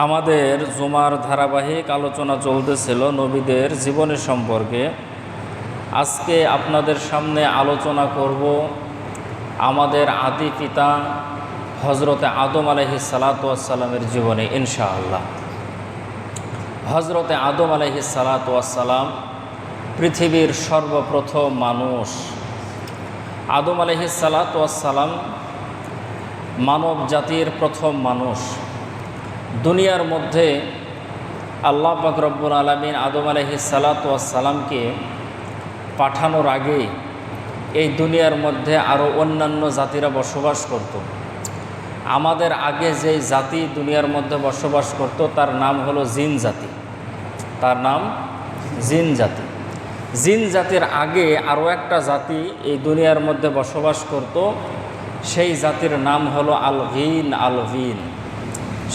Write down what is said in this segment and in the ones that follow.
আমাদের জুমার ধারাবাহিক আলোচনা চলতেছিল নবীদের জীবনী সম্পর্কে। আজকে আপনাদের সামনে আলোচনা করব আমাদের আদি পিতা হজরতে আদম আলাইহিস সালাতু ওয়াস সালামের জীবনে ইনশাআল্লাহ। হজরতে আদম আলাইহিস সালাতু ওয়াস সালাম পৃথিবীর সর্বপ্রথম মানুষ। আদম আলাইহিস সালাতু ওয়াস সালাম মানব জাতির প্রথম মানুষ। দুনিয়ার মধ্যে আল্লাহ পাক রব্বুল আলামিন আদম আলাইহিস সালাতু ওয়াস সালামকে পাঠানোর আগে এই দুনিয়ার মধ্যে আরও অন্যান্য জাতিরা বসবাস করত। আমাদের আগে যেই জাতি দুনিয়ার মধ্যে বসবাস করত তার নাম হলো জিন জাতি। তার নাম জিন জাতি। জিন জাতির আগে আরও একটা জাতি এই দুনিয়ার মধ্যে বসবাস করত, সেই জাতির নাম হলো আলভিন।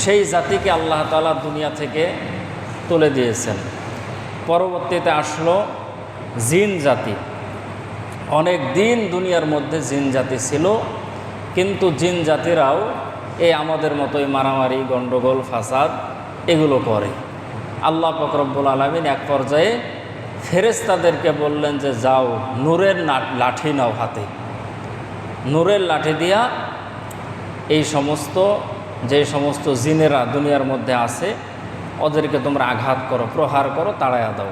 সেই জাতিকে আল্লাহ তাআলা দুনিয়া থেকে তুলে দিয়েছেন। পরবর্তীতে আসলো জিন জাতি। অনেক দিন দুনিয়ার মধ্যে জিন জাতি ছিল, কিন্তু জিন জাতিরাও এই আমাদের মতোই মারামারি, গণ্ডগোল, ফাসাদ এগুলো করে। আল্লাহ পাক রব্বুল আলামিন এক পর্যায়ে ফেরেশতাদেরকে বললেন যে যাও, নূরের লাঠি নাও হাতে। নূরের লাঠি দিয়া এই যে সমস্ত জিনেরা দুনিয়ার মধ্যে আছে ওদেরকে তোমরা আঘাত করো, প্রহার করো, তাড়াইয়া দাও।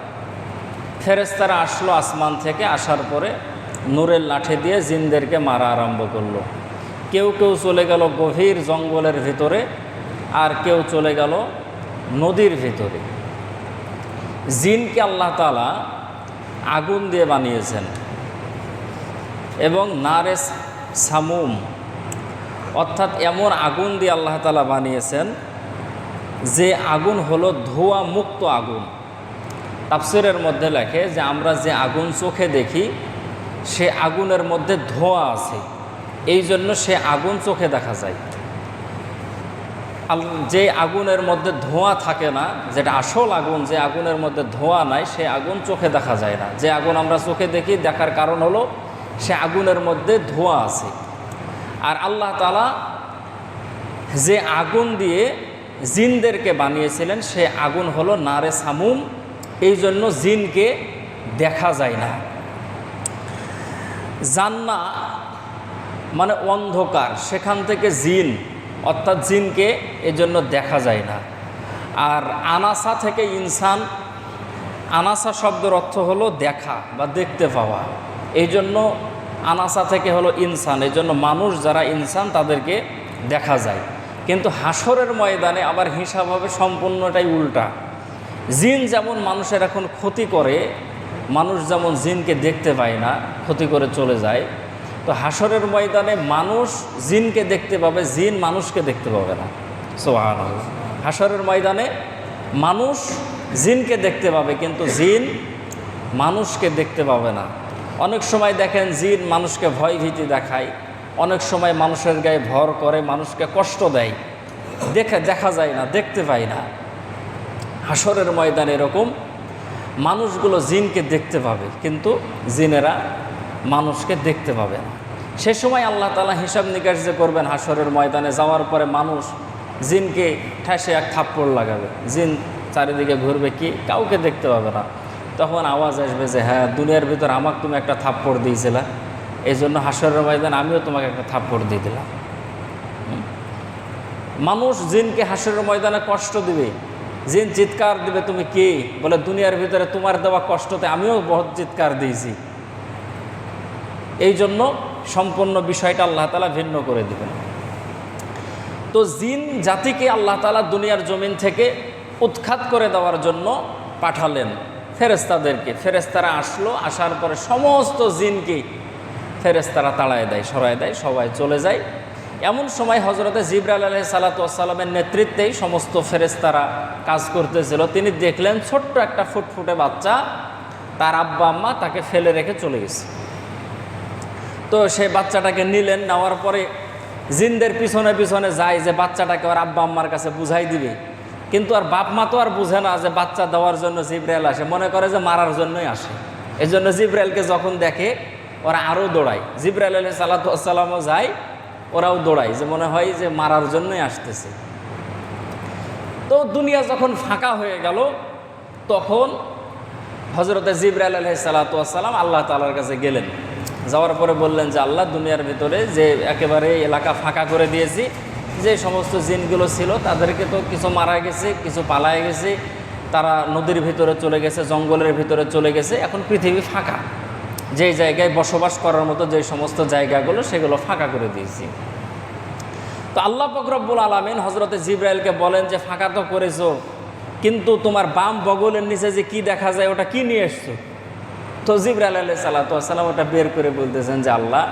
ফেরেশতারা আসলো আসমান থেকে, আসার পরে নূরের লাঠি দিয়ে জিনদেরকে মারা আরম্ভ করলো। কেউ কেউ চলে গেল গভীর জঙ্গলের ভিতরে, আর কেউ চলে গেল নদীর ভিতরে। জিনকে আল্লাহ তাআলা আগুন দিয়ে বানিয়েছেন এবং নারে সামুম অর্থাৎ এমন আগুন দিয়ে আল্লাহ তাআলা বানিয়েছেন যে আগুন হলো ধোঁয়া মুক্ত আগুন। তাফসীরের মধ্যে লেখে যে আমরা যে আগুন চোখে দেখি সে আগুনের মধ্যে ধোঁয়া আছে, এই জন্য সে আগুন চোখে দেখা যায়। যে আগুনের মধ্যে ধোঁয়া থাকে না, যেটা আসল আগুন, যে আগুনের মধ্যে ধোঁয়া নাই, সে আগুন চোখে দেখা যায় না। যে আগুন আমরা চোখে দেখি, দেখার কারণ হলো সে আগুনের মধ্যে ধোঁয়া আছে। আর আল্লাহ তাআলা যে আগুন দিয়ে জিনদেরকে বানিয়েছিলেন সে আগুন হলো নারে সামুম, এই জন্য জিনকে দেখা যায় না। জান্না মানে অন্ধকার, সেখান থেকে জিন অর্থাৎ জিনকে এই জন্য দেখা যায় না। আর আনাসা থেকে ইনসান, আনাসা শব্দের অর্থ হলো দেখা বা দেখতে পাওয়া, এই জন্য আনাসা থেকে হলো ইনসান, এই জন্য মানুষ যারা ইনসান তাদেরকে দেখা যায়। কিন্তু হাসরের ময়দানে আবার হিসাব হবে সম্পূর্ণটাই উল্টা। জিন যেমন মানুষের এখন ক্ষতি করে, মানুষ যেমন জিনকে দেখতে পায় না, ক্ষতি করে চলে যায়, তো হাসরের ময়দানে মানুষ জিনকে দেখতে পাবে, জিন মানুষকে দেখতে পাবে না। সুবহানাল্লাহ। হাসরের ময়দানে মানুষ জিনকে দেখতে পাবে, কিন্তু জিন মানুষকে দেখতে পাবে না। অনেক সময় দেখেন জিন মানুষকে ভয় ভীতি দেখায়, অনেক সময় মানুষের গায়ে ভর করে, মানুষকে কষ্ট দেয়, দেখা যায় না, দেখতে পায় না। হাসরের ময়দানে এরকম মানুষগুলো জিনকে দেখতে পাবে, কিন্তু জিনেরা মানুষকে দেখতে পাবে না। সে সময় আল্লাহ তাআলা হিসাব নিকাশ যে করবেন, হাসরের ময়দানে যাওয়ার পরে মানুষ জিনকে ঠেসে এক থাপ্পড় লাগাবে, জিন চারিদিকে ঘুরবে, কি কাউকে দেখতে পাবে না। তখন আওয়াজ আসবে যে হ্যাঁ, দুনিয়ার ভিতর আমাকে তুমি একটা থাপ্পড় দিয়েছিলা, এই জন্য হাসরের ময়দানে আমিও তোমাকে একটা থাপ্পড় দিয়ে দিলাম। মানুষ জিনকে হাসরের ময়দানে কষ্ট দিবে, জিন চিৎকার দিবে, তুমি কে? বলে দুনিয়ার ভিতরে তোমার দেওয়া কষ্টতে আমিও বহুত চিৎকার দিয়েছি। এই জন্য সম্পূর্ণ বিষয়টা আল্লাহ তাআলা ভিন্ন করে দিবেন। তো জিন জাতিকে আল্লাহ তাআলা দুনিয়ার জমিন থেকে উৎখাত করে দেওয়ার জন্য পাঠালেন ফেরেশতাদেরকে। ফেরেশতারা আসলো, আসার পরে সমস্ত জিনকে ফেরেশতারা তাড়ায় দেয়, সরায় দেয়, সবাই চলে যায়। এমন সময় হজরতে জিবরাইল আলাইহিস সালাতু ওয়াস সালামের নেতৃত্বেই সমস্ত ফেরেশতারা কাজ করতেছিল। তিনি দেখলেন ছোট্ট একটা ফুটফুটে বাচ্চা, তার আব্বা আম্মা তাকে ফেলে রেখে চলে গেছে। তো সেই বাচ্চাটাকে নিলেন, নেওয়ার পরে জিনদের পিছনে পিছনে যায় যে বাচ্চাটাকে ওর আব্বা আম্মার কাছে বুঝাই দিবে, কিন্তু আর বাপ মা তো আর বুঝে না যে বাচ্চা দেওয়ার জন্য জিবরাইল আসে, মনে করে যে মারার জন্যই আসে। এই জন্য জিবরাইলকে যখন দেখে ওরা আরও দৌড়ায়। জিবরাইল আলাইহিস সালাতু ওয়াস সালামও যায়, ওরাও দৌড়ায়, যে মনে হয় যে মারার জন্যই আসতেছে। তো দুনিয়া যখন ফাঁকা হয়ে গেল, তখন হজরতে জিবরাইল আলাইহিস সালাতু ওয়াস সালাম আল্লাহ তাআলার কাছে গেলেন। যাওয়ার পরে বললেন যে আল্লাহ, দুনিয়ার ভিতরে যে একেবারে এলাকা ফাঁকা করে দিয়েছি, যে সমস্ত জিনগুলো ছিল তাদেরকে তো কিছু মারা গেছে, কিছু পালায় গেছে, তারা নদীর ভিতরে চলে গেছে, জঙ্গলের ভিতরে চলে গেছে, এখন পৃথিবী ফাঁকা। যেই জায়গায় বসবাস করার মতো যে সমস্ত জায়গাগুলো সেগুলো ফাঁকা করে দিয়েছি। তো আল্লাহ পাক রব্বুল আলামিন হজরতে জিবরাইলকে বলেন যে ফাঁকা তো করেছো, কিন্তু তোমার বাম বগলের নিচে যে কি দেখা যায় ওটা কি নিয়ে এসছো? তো জিবরাইল আলাইহিস সালাতু ওয়াস সালাম ওটা বের করে বলতেছেন যে আল্লাহ,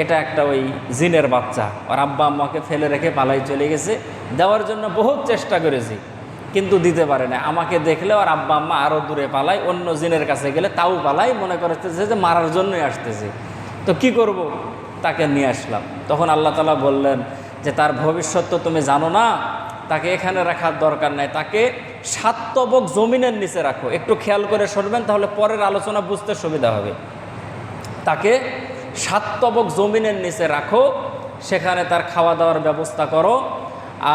এটা একটা ওই জিনের বাচ্চা, ওর আব্বা আম্মাকে ফেলে রেখে পালাই চলে গেছে, দেওয়ার জন্য বহুত চেষ্টা করেছি কিন্তু দিতে পারে না। আমাকে দেখলে ওর আব্বা আম্মা আরও দূরে পালায়, অন্য জিনের কাছে গেলে তাও পালাই, মনে করতেছে যে মারার জন্যই আসতেছে। তো কি করব? তাকে নিয়ে আসলাম। তখন আল্লাহ তাআলা বললেন যে তার ভবিষ্যৎ তো তুমি জানো না, তাকে এখানে রাখার দরকার নাই, তাকে 7 তবক জমিনের নিচে রাখো। একটু খেয়াল করে শুনবেন, তাহলে পরের আলোচনা বুঝতে সুবিধা হবে। তাকে 7 তবক জমিনের নিচে রাখো, সেখানে তার খাওয়া দাওয়ার ব্যবস্থা করো,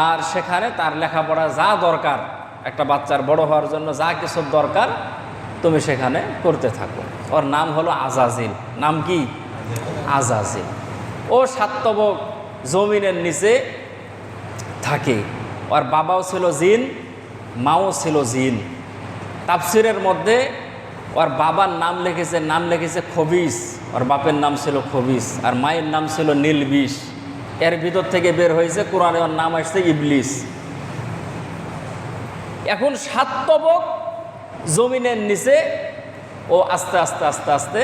আর সেখানে তার লেখাপড়া যা দরকার, একটা বাচ্চার বড় হওয়ার জন্য যা কিছু দরকার তুমি সেখানে করতে থাকো। ওর নাম হলো আজাজিল। নাম কি? আজাজিল। ও 7 তবক জমিনের নিচে থাকে। ওর বাবাও ছিল জিন, মাও ছিল জিন। তাফসিরের মধ্যে ওর বাবার নাম লিখেছে খবিস, ওর বাপের নাম ছিল খবিস, আর মায়ের নাম ছিল নীলবিষ। এর ভিতর থেকে বের হয়েছে, কোরআনে ওর নাম আসছে ইবলিস। এখন 7 তবক জমিনের নিচে ও আস্তে আস্তে আস্তে আস্তে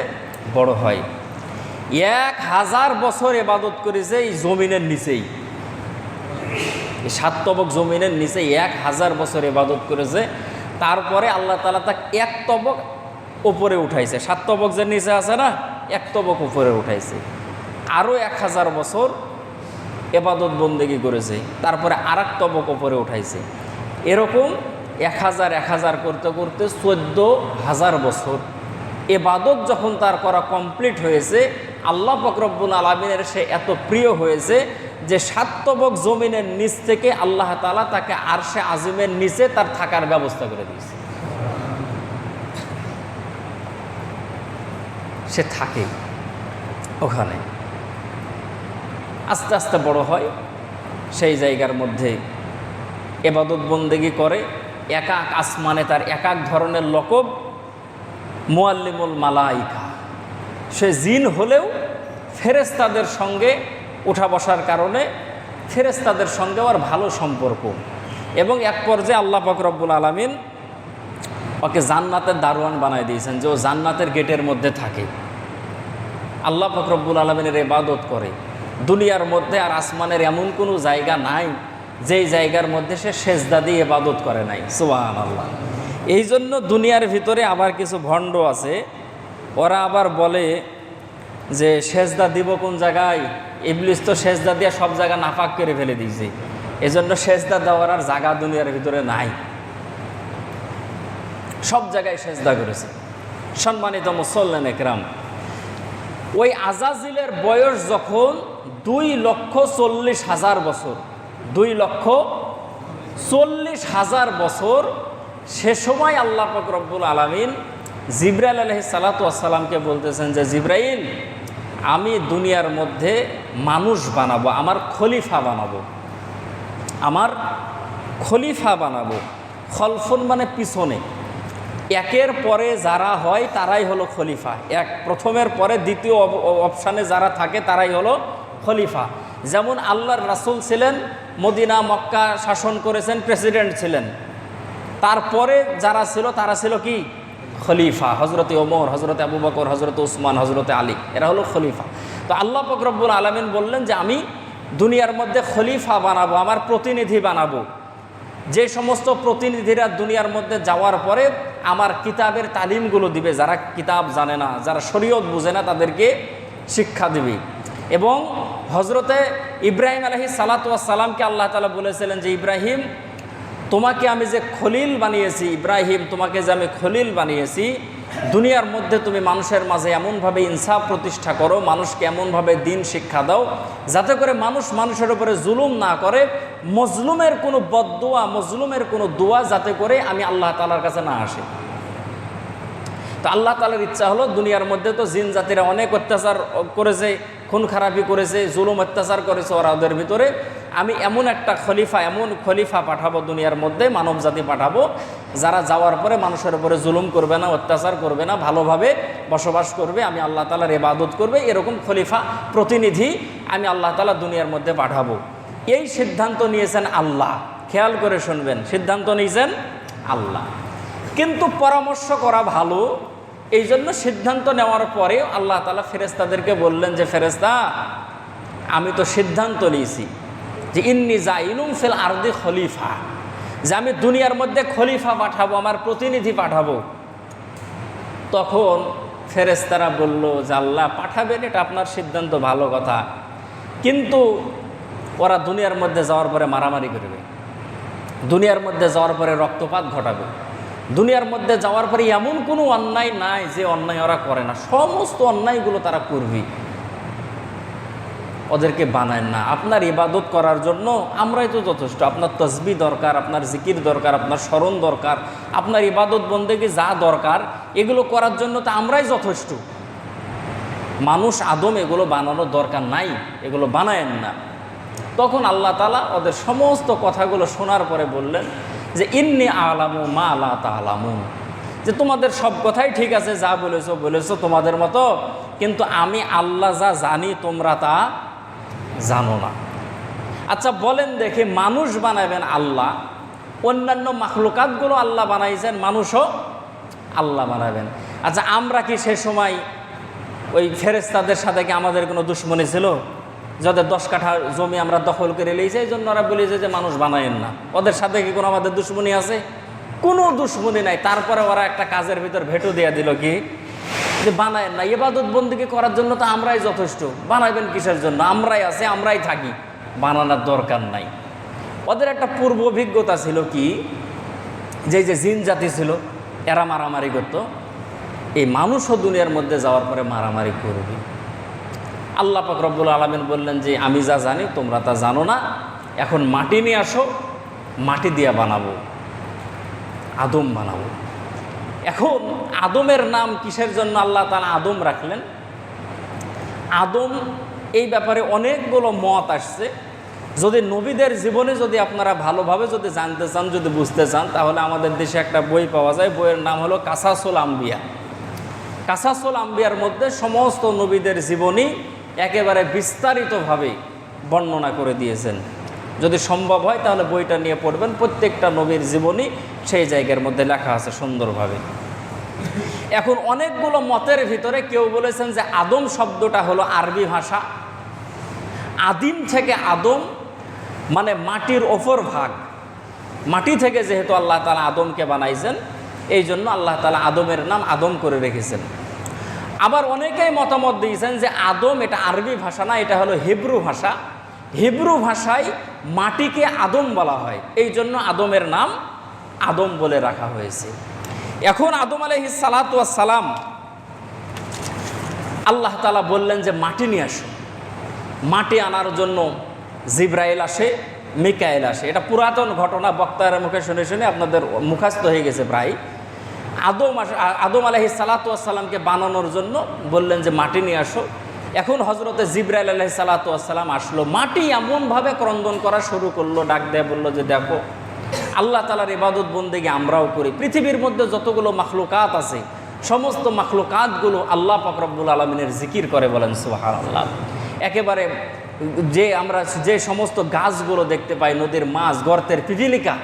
বড় হয়। 1000 বছর ইবাদত করেছে এই জমিনের নিচেই। এই 7 তবক জমিনের নিচে 1000 বছর ইবাদত করেছে। তারপরে আল্লাহ তাআলা তাকে 1 তবক উপরে উঠাইছে। 7 তবক যে নিচে আছে না, 1 তবক উপরে উঠাইছে। আরও 1000 বছর ইবাদত বন্দেগী করেছে, তারপরে আরেক তবক উপরে উঠাইছে। এরকম 1000 করতে করতে 14,000 বছর ইবাদত যখন তার করা কমপ্লিট হয়েছে, আল্লাহ পাক রব্বুল আলামিনের সে এত প্রিয় হয়েছে যে 7 তবক জমিনের নিচ থেকে আল্লাহ তাআলা তাকে আরশে আজিমের নিচে তার থাকার ব্যবস্থা করে দিয়েছে। সে থাকে ওখানে, আস্তে আস্তে বড় হয়, সেই জায়গার মধ্যে ইবাদত বন্দেগী করে। এক এক আসমানে তার এক এক ধরনের লকব, মুআল্লিমুল মালাইকা। সে জিন হলেও ফেরেশতাদের সঙ্গে উঠা বসার কারণে ফেরেশতাদের সঙ্গে ওর ভালো সম্পর্ক। এবং এক পর্যায়ে আল্লাহ পাক রব্বুল আলামিন ওকে জান্নাতের দারোয়ান বানায় দিয়েছেন, যে ও জান্নাতের গেটের মধ্যে থাকে, আল্লাহ পাক রব্বুল আলামিনের ইবাদত করে। দুনিয়ার মধ্যে আর আসমানের এমন কোনো জায়গা নাই যেই জায়গার মধ্যে সে সেজদা দিয়ে ইবাদত করে নাই। সুবহানাল্লাহ। এই জন্য দুনিয়ার ভিতরে আবার কিছু ভণ্ড আছে, ওরা আবার বলে যে সেজদা দিব কোন জায়গায়? ইবলিস তো সেজদা দিয়ে সব জায়গা নাপাক করে ফেলে দিয়েছে, এজন্য সেজদা দেওয়ার আর জায়গা দুনিয়ার ভিতরে নাই, সব জায়গায় সেজদা করেছে। সম্মানিত মুসল্লিন একরাম, ওই আজাজিলের বয়স যখন 2,40,000 বছর, 2,40,000 বছর, সে সময় আল্লাহ পাক রব্বুল আলামিন জিবরাইল আলাইহিস সালাতু ওয়াস সালামকে বলতেছেন যে জিবরাইল, আমি দুনিয়ার মধ্যে মানুষ বানাবো, আমার খলিফা বানাবো, আমার খলিফা বানাবো। খলফুন মানে পিছনে, একের পরে যারা হয় তারাই হলো খলিফা। প্রথমের পরে দ্বিতীয় অপশানে যারা থাকে তারাই হলো খলিফা। যেমন আল্লাহর রাসূল ছিলেন, মদিনা মক্কা শাসন করেছেন, প্রেসিডেন্ট ছিলেন, তারপরে যারা ছিল তারা ছিল কি? খলিফা। হজরতে ওমর, হজরতে আবু বকর, হজরতে উসমান, হজরতে আলী, এরা হলো খলিফা। তো আল্লাহ পাক রব্বুল আলামিন বললেন যে আমি দুনিয়ার মধ্যে খলিফা বানাবো, আমার প্রতিনিধি বানাবো। যে সমস্ত প্রতিনিধিরা দুনিয়ার মধ্যে যাওয়ার পরে আমার কিতাবের তালিমগুলো দিবে, যারা কিতাব জানে না, যারা শরীয়ত বুঝে না, তাদেরকে শিক্ষা দিবে। এবং হজরতে ইব্রাহিম আলাইহিস সালাতু ওয়াস সালামকে আল্লাহ তাআলা বলেছিলেন যে ইব্রাহিম, তোমাকে আমি যে খলিল বানিয়েছি, ইব্রাহিম তোমাকে যে আমি খলিল বানিয়েছি, দুনিয়ার মধ্যে তুমি মানুষের মাঝে এমনভাবে ইনসাফ প্রতিষ্ঠা করো, মানুষকে এমনভাবে দিন শিক্ষা দাও যাতে করে মানুষ মানুষের উপরে জুলুম না করে, মজলুমের কোনো বদদুয়া, মজলুমের কোনো দোয়া যাতে করে আমি আল্লাহ তাআলার কাছে না আসি। তো আল্লাহ তাআলার ইচ্ছা হলো, দুনিয়ার মধ্যে তো জিন জাতিরা অনেক অত্যাচার করেছে, খুন খারাপি করেছে, জুলুম অত্যাচার করেছে ওদের ভিতরে, আমি এমন একটা খলিফা পাঠাবো দুনিয়ার মধ্যে, মানব জাতি পাঠাবো, যারা যাওয়ার পরে মানুষের উপরে জুলুম করবে না, অত্যাচার করবে না, ভালোভাবে বসবাস করবে, আমি আল্লাহ তাআলার ইবাদত করবে, এরকম খলিফা প্রতিনিধি আমি আল্লাহ তাআলা দুনিয়ার মধ্যে পাঠাবো। এই সিদ্ধান্ত নিয়েছেন আল্লাহ। খেয়াল করে শুনবেন, সিদ্ধান্ত নিয়েছেন আল্লাহ, কিন্তু পরামর্শ করা ভালো। এই জন্য সিদ্ধান্ত নেওয়ার পরে আল্লাহ তাআলা ফেরেশতাদেরকে বললেন যে, ফেরেশতা, আমি তো সিদ্ধান্ত নিয়েছি যে ইন্নী জাইলুম ফিল আরদি খলিফা, যে আমি দুনিয়ার মধ্যে খলিফা পাঠাবো, আমার প্রতিনিধি পাঠাবো। তখন ফেরেশতারা বলল যে, আল্লাহ পাঠাবেন, এটা আপনার সিদ্ধান্ত, ভালো কথা, কিন্তু ওরা দুনিয়ার মধ্যে যাওয়ার পরে মারামারি করবে, দুনিয়ার মধ্যে যাওয়ার পরে রক্তপাত ঘটাবে, দুনিয়ার মধ্যে যাওয়ার পরে এমন কোনো অন্যায় নাই যে অন্যায় ওরা করে না, সমস্ত অন্যায়গুলো তারা করবে। ওদেরকে বানায় না, আপনার ইবাদত করার জন্য আমরাই তো যথেষ্ট। আপনার তসবিহ দরকার, আপনার জিকির দরকার, আপনার স্মরণ দরকার, আপনার ইবাদত বন্দেগী যা দরকার এগুলো করার জন্য তো আমরাই যথেষ্ট। মানুষ আদম এগুলো বানানোর দরকার নাই, এগুলো বানায়েন না। তখন আল্লাহ তাআলা ওদের সমস্ত কথাগুলো শোনার পরে বললেন যে, ইন্নী আলামু মা লা তা'লামুন, যে তোমাদের সব কথাই ঠিক আছে, যা বলেছো তোমাদের মতো, কিন্তু আমি আল্লাহ যা জানি তোমরা তা জানো না। আচ্ছা বলেন দেখি, মানুষ বানাবেন আল্লাহ, অন্যান্য মাখলুকাতগুলো আল্লাহ বানাইছেন, মানুষও আল্লাহ বানাবেন। আচ্ছা আমরা কি সে সময় ওই ফেরেশতাদের সাথে কি আমাদের কোনো দুশ্মনী ছিল? যাদের 10 কাঠা জমি আমরা দখল করে নিয়েছি, এই জন্য ওরা বলেছে যে মানুষ বানায়েন না। ওদের সাথে কি কোনো আমাদের দুশ্মনী আছে? কোনো দুশ্মনী নাই। তারপরে ওরা একটা কাজের ভিতর ভেটো দিয়ে দিল, কি যে বানায়েন না, ইবাদত বন্দেগী করার জন্য তো আমরাই যথেষ্ট, বানাবেন কিসের জন্য? আমরাই আছে, আমরাই থাকি, বানানোর দরকার নাই। ওদের একটা পূর্ব অভিজ্ঞতা ছিল কি, যে জিন জাতি ছিল এরা মারামারি করতো, এই মানুষও দুনিয়ার মধ্যে যাওয়ার পরে মারামারি করবে। আল্লাহ পাক রব্বুল আলামিন বললেন যে, আমি যা জানি তোমরা তা জানো না, এখন মাটি নিয়ে আসো, মাটি দিয়ে বানাবো, আদম বানাবো। এখন আদমের নাম কিসের জন্য আল্লাহ তাআলা আদম রাখলেন? আদম, এই ব্যাপারে অনেকগুলো মত আসছে। যদি নবীদের জীবনে যদি আপনারা ভালোভাবে যদি জানতে চান, যদি বুঝতে চান, তাহলে আমাদের দেশে একটা বই পাওয়া যায়, বইয়ের নাম হলো কাসাসুল আম্বিয়া। কাসাসুল আম্বিয়ার মধ্যে সমস্ত নবীদের জীবনী একেবারে বিস্তারিতভাবে বর্ণনা করে দিয়েছেন। যদি সম্ভব হয় তাহলে বইটা নিয়ে পড়বেন, প্রত্যেকটা নবীর জীবনী সেই জায়গার মধ্যে লেখা আছে সুন্দরভাবে। এখন অনেকগুলো মতের ভিতরে কেউ বলেছেন যে আদম শব্দটা হলো আরবি ভাষা, আদিম থেকে আদম মানে মাটির ওপর ভাগ, মাটি থেকে যেহেতু আল্লাহ তাআলা আদমকে বানাইছেন, এই জন্য আল্লাহ তাআলা আদমের নাম আদম করে রেখেছেন। আবার অনেকেই মতামত দিয়েছেন যে আদম এটা আরবি ভাষা না, এটা হলো হিব্রু ভাষা। হিব্রু ভাষায় মাটিকে আদম বলা হয়, এই জন্য আদমের নাম আদম বলে রাখা হয়েছে। এখন আদম আলাইহিস সালাতু ওয়াস সালাম, আল্লাহ তাআলা বললেন যে মাটি নিয়ে আসো। মাটি আনার জন্য জিব্রাইল আসে, মিকাইল আসে। এটা পুরাতন ঘটনা, বক্তার মুখে শুনে শুনে আপনাদের মুখস্থ হয়ে গেছে প্রায়। আদম আলাইহিস সালাতু ওয়াস সালামকে বানানোর জন্য বললেন যে মাটি নিয়ে আসো। এখন হজরতে জিব্রাইল আলাইহিস সালাতু ওয়াস সালাম আসলো, মাটি এমনভাবে ক্রন্দন করা শুরু করলো, ডাক দেয়া বললো যে দেখো, আল্লাহ তাআলার ইবাদত বন্দেগী আমরাও করি। পৃথিবীর মধ্যে যতগুলো মাখলুকাত আছে, সমস্ত মাখলুকাতগুলো আল্লাহ পাক রব্বুল আলামিনের জিকির করে, বলেন সুবহানাল্লাহ। একেবারে যে সমস্ত গাছগুলো দেখতে পাই, নদীর মাছ, গর্তের পিপিলিকা,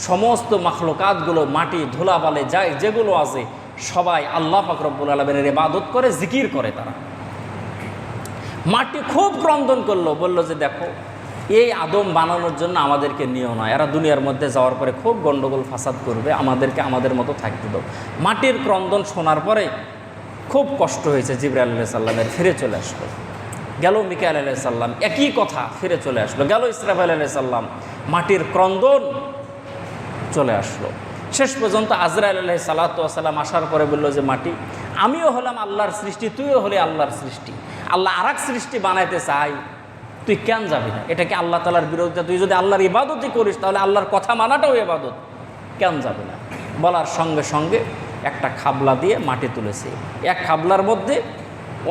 সমস্ত মাখলুকাতগুলো, মাটি, ধুলাবালি যায় যেগুলো আছে, সবাই আল্লাহ পাক রব্বুল আলামিনের ইবাদত করে, জিকির করে। তারা মাটি খুব ক্রন্দন করলো, বলল যে দেখো, এই আদম বানানোর জন্য আমাদেরকে নিও না, এরা দুনিয়ার মধ্যে যাওয়ার পরে খুব গন্ডগোল ফাসাদ করবে, আমাদেরকে আমাদের মতো থাকতে দাও। মাটির ক্রন্দন শোনার পরে খুব কষ্ট হয়েছে জিবরাইল আলাইহিস সালামের, ফিরে চলে আসলো। গেল মিকাইল আলাইহিস সালাম, একই কথা, ফিরে চলে আসলো। গেল ইসরাফিল আলাইহিস সালাম, মাটির ক্রন্দন চলে আসলো। শেষ পর্যন্ত আজরাইল আলাইহিস সালাতু ওয়াস সালাম আসার পরে বলল যে মাটি, আমিও হলাম আল্লাহর সৃষ্টি, তুইও হলে আল্লাহর সৃষ্টি, আল্লাহ আরেক সৃষ্টি বানাইতে চাই, তুই কেন যাবি না? এটা কি আল্লাহ তাআলার বিরোধিতা? তুই যদি আল্লাহর ইবাদতই করিস তাহলে আল্লাহর কথা মানাটাও ইবাদত, কেন যাবি না? বলার সঙ্গে সঙ্গে একটা খাবলা দিয়ে মাটি তুলেছে। এক খাবলার মধ্যে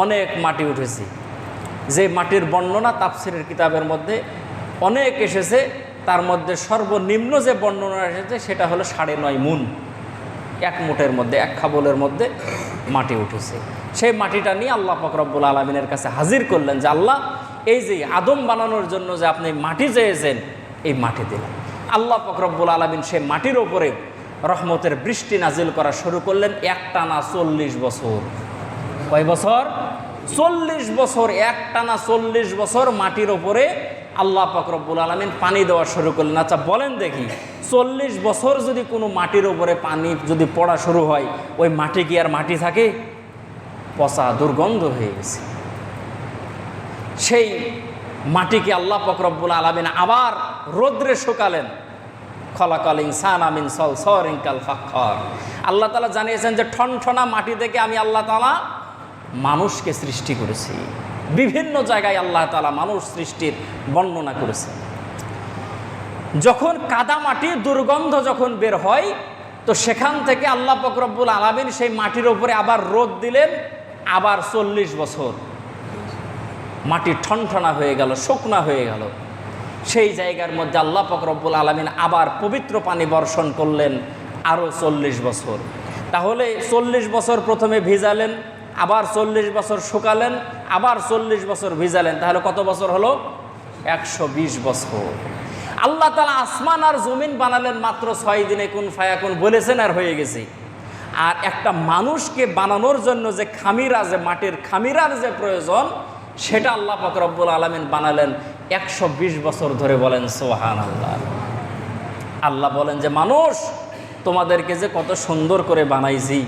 অনেক মাটি উঠেছে, যে মাটির বর্ণনা তাফসিরের কিতাবের মধ্যে অনেক এসেছে। তার মধ্যে সর্বনিম্ন যে বর্ণনা এসেছে সেটা হলো 9.5 মুন, এক মুঠের মধ্যে, এক খাবলের মধ্যে মাটি উঠেছে। সেই মাটিটা নিয়ে আল্লাহ পাক রব্বুল আলামিনের কাছে হাজির করলেন যে আল্লাহ, এই যে আদম বানানোর জন্য যে আপনি মাটি চেয়েছেন, এই মাটি দিলেন। আল্লাহ পাক রব্বুল আলামিন সেই মাটির ওপরে রহমতের বৃষ্টি নাজিল করা শুরু করলেন একটানা 40 বছর। কয় বছর? 40 বছর। একটানা 40 বছর মাটির ওপরে আল্লাহ পাক রব্বুল আলামিন পানি দেওয়া শুরু করলেন। আচ্ছা বলেন দেখি, 40 বছর যদি কোনো মাটির ওপরে পানি যদি পড়া শুরু হয়, ওই মাটি কি আর মাটি থাকে? পচা দুর্গন্ধ হয়ে গেছে। সেই মাটিকে আল্লাহ পাক রব্বুল আলামিন আবার রোদ্রে শুকালেন। খলাকাল ইনসানা মিন সালসালিন কাল ফাখখার। আল্লাহ তাআলা জানিয়েছেন যে ঠনঠনা মাটি থেকে আমি আল্লাহ তাআলা মানুষকে সৃষ্টি করেছি। বিভিন্ন জায়গায় আল্লাহ তাআলা মানুষ সৃষ্টির বর্ণনা করেছেন। যখন কাদা মাটি দুর্গন্ধ যখন বের হয়, তো সেখান থেকে আল্লাহ পাক রব্বুল আলামিন সেই মাটির উপরে আবার রোদ দিলেন। আবার 40 বছর মাটি ঠনঠনা হয়ে গেল, শুকনা হয়ে গেল। সেই জায়গার মধ্যে আল্লাহ পাক রব্বুল আলামিন আবার পবিত্র পানি বর্ষণ করলেন আরও 40 বছর। তাহলে 40 বছর প্রথমে ভিজালেন, আবার 40 বছর শুকালেন, আবার 40 বছর ভিজালেন। তাহলে কত বছর হলো? 120 বছর। আল্লাহ তাআলা আসমান আর জমিন বানালেন মাত্র 6 দিনে, কুন ফায়াকুন বলেছেন আর হয়ে গেছে। আর একটা মানুষকে বানানোর জন্য যে খামিরা, যে মাটির খামিরার যে প্রয়োজন, সেটা আল্লাহ পাক রব্বুল আলামিন বানালেন 120 বছর ধরে। বলেন সুবহানাল্লাহ। আল্লাহ বলেন যে মানুষ, তোমাদেরকে যে কত সুন্দর করে বানাইছি,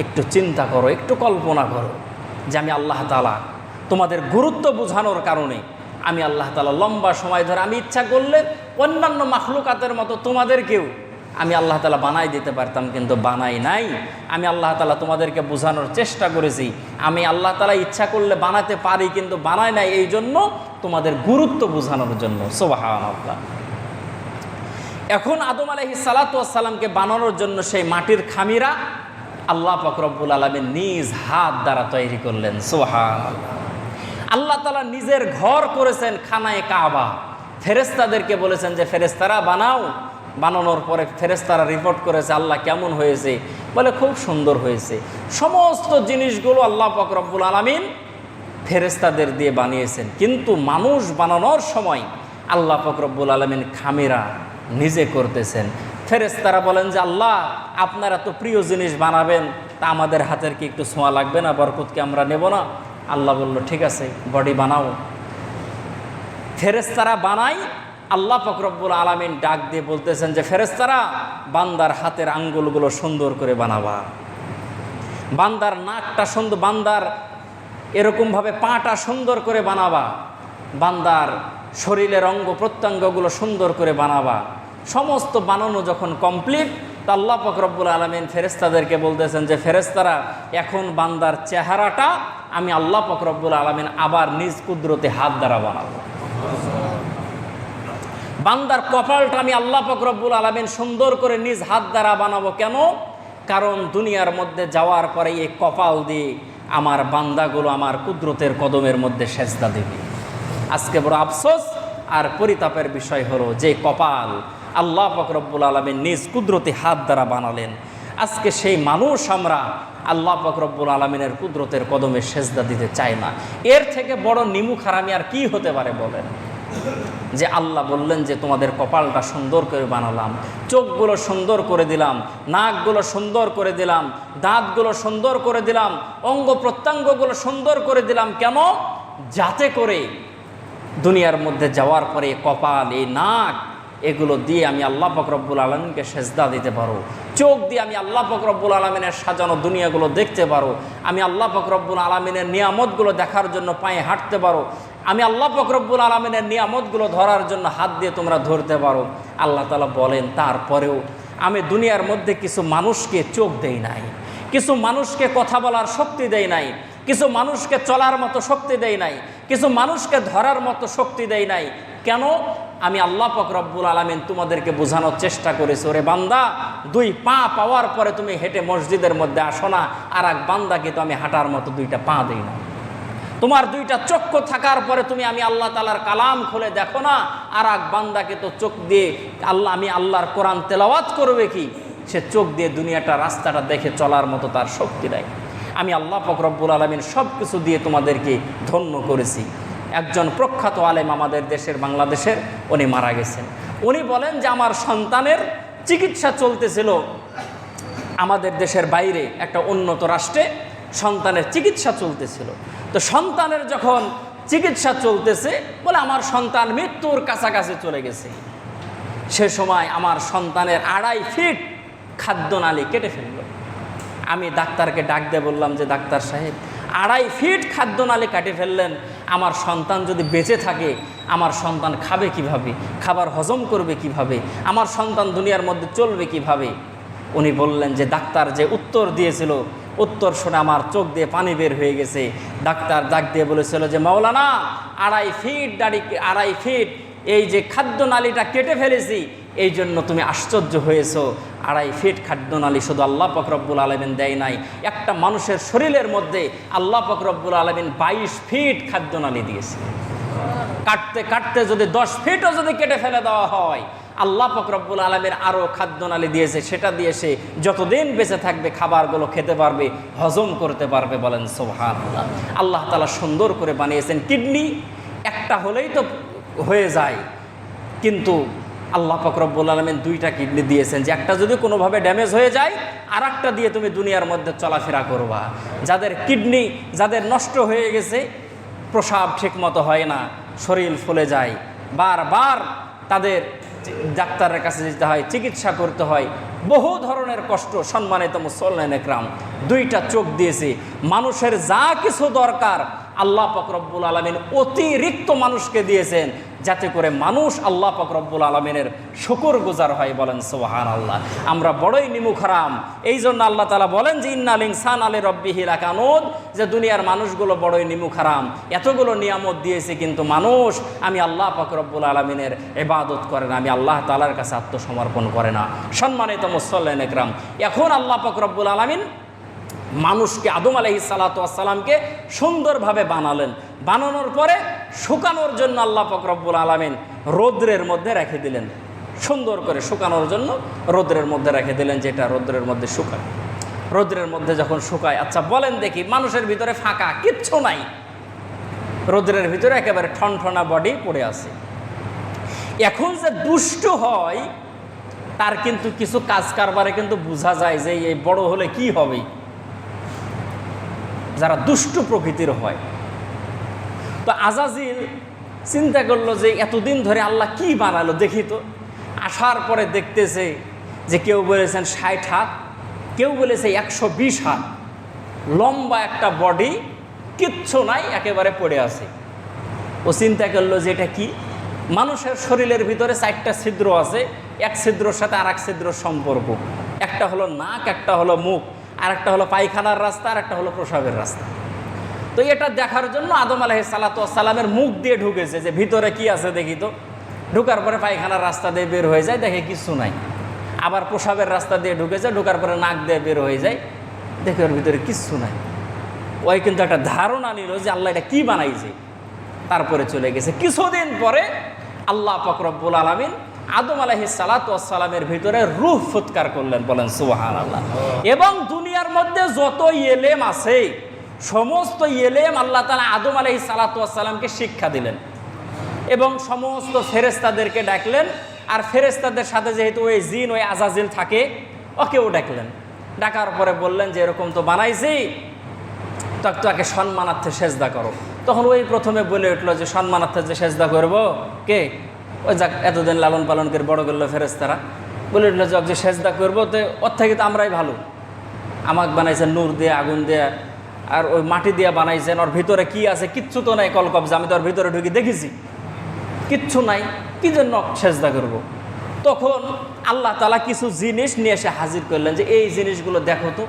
একটু চিন্তা করো, একটু কল্পনা করো যে আমি আল্লাহ তাআলা তোমাদের গুরুত্ব বোঝানোর কারণে আমি আল্লাহ তাআলা লম্বা সময় ধরে, আমি ইচ্ছা করলে অন্যান্য মাখলুকাতের মতো তোমাদেরকেও আমি আল্লাহ তাআলা বানাই দিতে পারতাম, কিন্তু বানাই নাই। আমি আল্লাহ তাআলা তোমাদেরকে বোঝানোর চেষ্টা করেছি। আমি আল্লাহ তাআলা ইচ্ছা করলে বানাতে পারি, কিন্তু বানাই নাই, এই জন্য তোমাদের গুরুত্ব বোঝানোর জন্য। সুবহানাল্লাহ। এখন আদম আলাইহিস সালাতু ওয়াস সালামকে বানানোর জন্য সেই মাটির খামিরা আল্লাহ পাক রব্বুল আলামিন নিজ হাত দ্বারা তৈরি করলেন। সুবহানাল্লাহ। আল্লাহ তাআলা নিজের ঘর করেছেন খানায়ে কাবা। ফেরেশতাদেরকে বলেছেন যে ফেরেশতারা বানাও। বানানোর পরে ফেরেশতারা রিপোর্ট করেছে আল্লাহ কেমন হয়েছে, বলে খুব সুন্দর হয়েছে। সমস্ত জিনিসগুলো আল্লাহ পাক রব্বুল আলামিন ফেরেশতাদের দিয়ে বানিয়েছেন, কিন্তু মানুষ বানানোর সময় আল্লাহ পাক রব্বুল আলামিন খামিরা নিজে করতেছেন। ফেরেশতারা বলেন যে আল্লাহ, আপনারা তো প্রিয় জিনিস বানাবেন, তা আমাদের হাতের কি একটু ছোঁয়া লাগবে না? বরকতকে আমরা নেব না? আল্লাহ বলল ঠিক আছে, বডি বানাও। ফেরেশতারা বানাই। আল্লাহ পাক রব্বুল আলামিন ডাক দিয়ে বলতেছেন যে ফেরেশতারা, বান্দার হাতের আঙ্গুলগুলো সুন্দর করে বানাবা, বান্দার নাকটা সুন্দর, বান্দার এরকমভাবে পাটা সুন্দর করে বানাবা, বান্দার শরীরের অঙ্গ প্রত্যঙ্গগুলো সুন্দর করে বানাবা। সমস্ত বানানো যখন কমপ্লিট, তা আল্লাহ পাক রব্বুল আলামিন ফেরেশতাদেরকে বলতেছেন যে ফেরেশতারা, এখন বান্দার চেহারাটা আমি আল্লাহ পাক রব্বুল আলামিন আবার নিজ কুদরতে হাত দ্বারা বানাবো। বান্দার কপালটা আমি আল্লাহ পাক রব্বুল আলামিন সুন্দর করে নিজ হাত দ্বারা বানাবো। কেন? কারণ দুনিয়ার মধ্যে যাওয়ার পরে এই কপাল দিয়ে আমার বান্দাগুলো আমার কুদরতের কদমের মধ্যে সেজদা দেবে। আজকে বড় আফসোস আর পরিতাপের বিষয় হলো যে কপাল আল্লাহ পাক রব্বুল আলামিন নিজ কুদরতি হাত দ্বারা বানালেন, আজকে সেই মানুষ আমরা আল্লাহ পাক রব্বুল আলামিনের কুদরতের কদমে সেজদা দিতে চাই না। এর থেকে বড় নিমুখ হারামি আর কি হতে পারে বলেন? যে আল্লাহ বললেন যে তোমাদের কপালটা সুন্দর করে বানালাম, চোখগুলো সুন্দর করে দিলাম, নাকগুলো সুন্দর করে দিলাম, দাঁতগুলো সুন্দর করে দিলাম, অঙ্গ প্রত্যঙ্গগুলো সুন্দর করে দিলাম। কেন? যাতে করে দুনিয়ার মধ্যে যাওয়ার পরে কপাল, এই নাক, এগুলো দিয়ে আমি আল্লাহ পাক রব্বুল আলামিনকে সেজদা দিতে পারো। চোখ দিয়ে আমি আল্লাহ পাক রব্বুল আলামিনের সাজানো দুনিয়াগুলো দেখতে পারো। আমি আল্লাহ পাক রব্বুল আলামিনের নিয়ামতগুলো দেখার জন্য পায়ে হাঁটতে পারো। আমি আল্লাহ পাক রব্বুল আলামিনের নিয়ামতগুলো ধরার জন্য হাত দিয়ে তোমরা ধরতে পারো। আল্লাহ তাআলা বলেন, তারপরেও আমি দুনিয়ার মধ্যে কিছু মানুষকে চোখ দেই নাই, কিছু মানুষকে কথা বলার শক্তি দেই নাই, কিছু মানুষকে চলার মতো শক্তি দেই নাই, কিছু মানুষকে ধরার মতো শক্তি দেই নাই। কেন? আমি আল্লাহ পাক রব্বুল আলামিন তোমাদেরকে বোঝানোর চেষ্টা করেছি, ওরে বান্দা, 2 পা পাওয়ার পরে তুমি হেঁটে মসজিদের মধ্যে আসো না, আর এক বান্দাকে তো আমি হাঁটার মতো 2টা পা দেই না। তোমার 2টা চক্ষু থাকার পরে তুমি আমি আল্লাহ তাআলার কালাম খুলে দেখো না, আর এক বান্দাকে তো চোখ দিয়ে আমি আল্লাহর কোরআন তেলাওয়াত করবে কি, সে চোখ দিয়ে দুনিয়াটা রাস্তাটা দেখে চলার মতো তার শক্তি নাই। আমি আল্লাহ পাক রব্বুল আলামিন সব কিছু দিয়ে তোমাদেরকে ধন্য করেছি। একজন প্রখ্যাত আলেম আমাদের দেশের, বাংলাদেশের, উনি মারা গেছেন। উনি বলেন যে আমার সন্তানের চিকিৎসা চলতেছিল আমাদের দেশের বাইরে একটা উন্নত রাষ্ট্রে, সন্তানের চিকিৎসা চলতেছিল। তো সন্তানের যখন চিকিৎসা চলতেছে, বলে আমার সন্তান মৃত্যুর কাছাকাছি চলে গেছে, সে সময় আমার সন্তানের 2.5 ফিট খাদ্যনালী কেটে ফেলল। আমি ডাক্তারকে ডাক দিয়ে বললাম যে ডাক্তার সাহেব, 2.5 ফিট খাদ্যনালী কাটে ফেললেন, আমার সন্তান যদি বেঁচে থাকে, আমার সন্তান খাবে কিভাবে, খাবার হজম করবে কিভাবে, আমার সন্তান দুনিয়ার মধ্যে চলবে কিভাবে? উনি বললেন যে ডাক্তার যে উত্তর দিয়েছিল, উত্তর শুনে আমার চোখ দিয়ে পানি বের হয়ে গেছে। ডাক্তার ডাক দিয়ে বলেছিল যে মাওলানা, 2.5 ফিট দাড়ি, 2.5 ফিট এই যে খাদ্যনালীটা কেটে ফেলেছি, এই জন্য তুমি আশ্চর্য হয়েছো। 2.5 ফিট খাদ্যনালী শুধু আল্লাহ পাক রব্বুল আলামিন দেয় নাই, একটা মানুষের শরীরের মধ্যে আল্লাহ পাক রব্বুল আলামিন 22 ফিট খাদ্যনালী দিয়েছে। কাটতে কাটতে যদি 10 ফিটও যদি কেটে ফেলে দেওয়া হয়, আল্লাহ পাক রব্বুল আলামিন আরও খাদ্যনালী দিয়েছে, সেটা দিয়ে সে যতদিন বেঁচে থাকবে খাবারগুলো খেতে পারবে, হজম করতে পারবে। বলেন সুবহানাল্লাহ। আল্লাহ তাআলা সুন্দর করে বানিয়েছেন। কিডনি একটা হলেই তো হয়ে যায়, কিন্তু আল্লাহ পাক রব্বুল আলামিন 2টা কিডনি দিয়েছেন, যে একটা যদি কোনোভাবে ড্যামেজ হয়ে যায়, আর একটা দিয়ে তুমি দুনিয়ার মধ্যে চলাফেরা করবা। যাদের কিডনি যাদের নষ্ট হয়ে গেছে, প্রসাব ঠিকমতো হয় না, শরীর ফুলে যায়, বারবার তাদের ডাক্তারের কাছে যেতে হয়, চিকিৎসা করতে হয়, বহু ধরনের কষ্ট। সম্মানিত মুসল্লিন একরাম, 2টা চোখ দিয়েছে। মানুষের যা কিছু দরকার আল্লাহ পাক রব্বুল আলামিন অতিরিক্ত মানুষকে দিয়েছেন, যাতে করে মানুষ আল্লাহ পাক রব্বুল আলামিনের শুকরগুজার হয়। বলেন সুবহানাল্লাহ। আমরা বড়ই নিমুখরাম, এই জন্য আল্লাহ তাআলা বলেন যে ইন্নাল ইনসানা লিরাব্বিহি লাকানুদ, যে দুনিয়ার মানুষগুলো বড়ই নিমুখরাম, এতগুলো নিয়ামত দিয়েছে, কিন্তু মানুষ আমি আল্লাহ পাক রব্বুল আলামিনের ইবাদত করে না, আমি আল্লাহ তাআলার কাছে আত্মসমর্পণ করে না। সম্মানিত মুসল্লিন একরাম, এখন আল্লাহ পাক রব্বুল আলামিন মানুষকে, আদম আলাইহিস সালাতু ওয়াস সালামকে সুন্দরভাবে বানালেন। বানানোর পরে শুকানোর জন্য আল্লাহ পাক রব্বুল আলামিন রৌদ্রের মধ্যে রেখে দিলেন, সুন্দর করে শুকানোর জন্য রৌদ্রের মধ্যে রেখে দিলেন, যেটা রৌদ্রের মধ্যে শুকায়। রৌদ্রের মধ্যে যখন শুকায়, আচ্ছা বলেন দেখি, মানুষের ভিতরে ফাঁকা কিচ্ছু নাই, রৌদ্রের ভিতরে একেবারে ঠনঠনা বডি পড়ে আছে। এখন যে দুষ্ট হয়, তার কিন্তু কিছু কাজ কারবারে কিন্তু বোঝা যায় যে এই বড় হলে কি হবে। যারা দুষ্ট প্রকৃতির হয়, তো আজাজিল চিন্তা করলো যে এতদিন ধরে আল্লাহ কি বানালো দেখি তো। আসার পরে দেখতেছে যে কেউ বলেছেন 60 হাত, কেউ বলেছে 120 হাত, লম্বা একটা বডি, কিচ্ছু নাই, একেবারে পড়ে আছে। ও চিন্তা করলো যে এটা কি। মানুষের শরীরের ভিতরে 4টা ছিদ্র আছে, এক ছিদ্রর সাথে আর এক ছিদ্রর সম্পর্ক। একটা হলো নাক, একটা হলো মুখ, আর একটা হলো পায়খানার রাস্তা, আর একটা হলো প্রসাবের রাস্তা। তো এটা দেখার জন্য আদম আলাইহিস সালাতু ওয়াস সালামের মুখ দিয়ে ঢুকেছে যে ভিতরে কি আছে দেখি তো। ঢুকার পরে পায়খানার রাস্তা দিয়ে বের হয়ে যায়, দেখে কিছু নাই। আবার প্রসাবের রাস্তা দিয়ে ঢুকেছে, ঢুকার পরে নাক দিয়ে বের হয়ে যায়, দেখে ওর ভিতরে কিচ্ছু নাই। ওই কিন্তু একটা ধারণা নিল যে আল্লাহ এটা কি বানাইছে, তারপরে চলে গেছে। কিছুদিন পরে আল্লাহ পাক রব্বুল আলামিন আদম আলাইহিস সালাতু ওয়াস সালামের ভিতরে রূহ ফুৎকার করলেন। বলেন সুবহানাল্লাহ। এবং দুনিয়ার মধ্যে যত ইলম আছে, সমস্ত ইলম আল্লাহ তাআলা আদম আলাইহিস সালাতু ওয়াস সালামকে শিক্ষা দিলেন, এবং সমস্ত ফেরেশতাদেরকে ডাকলেন। আর ফেরেশতাদের সাথে যেহেতু ওই জিন, ওই আজাজিল থাকে, ওকেও ডাকলেন। ডাকার পরে বললেন যে এরকম তো বানাইছি, তাকে সম্মানার্থে সেজদা করো। তখন ওই প্রথমে বলে উঠলো যে সম্মানার্থে যে সেজদা করবো কে? ওই যাক এতদিন লালন পালন করে বড় করলো ফেরেশতারা, বলে উঠলো যে সেজদা করবো, তো ওর থেকে তো আমরাই ভালো, আমাকে বানাইছে নূর দিয়ে, আগুন দিয়ে, আর ওই মাটি দিয়ে বানাইছেন, ওর ভিতরে কি আছে কিচ্ছু তো নাই, কলকবজা, আমি তো ওর ভিতরে ঢুকে দেখেছি, কিচ্ছু নাই, কি জন্য সেজদা করব। তখন আল্লাহ তাআলা কিছু জিনিস নিয়ে এসে হাজির করলেন যে এই জিনিসগুলো দেখো তো।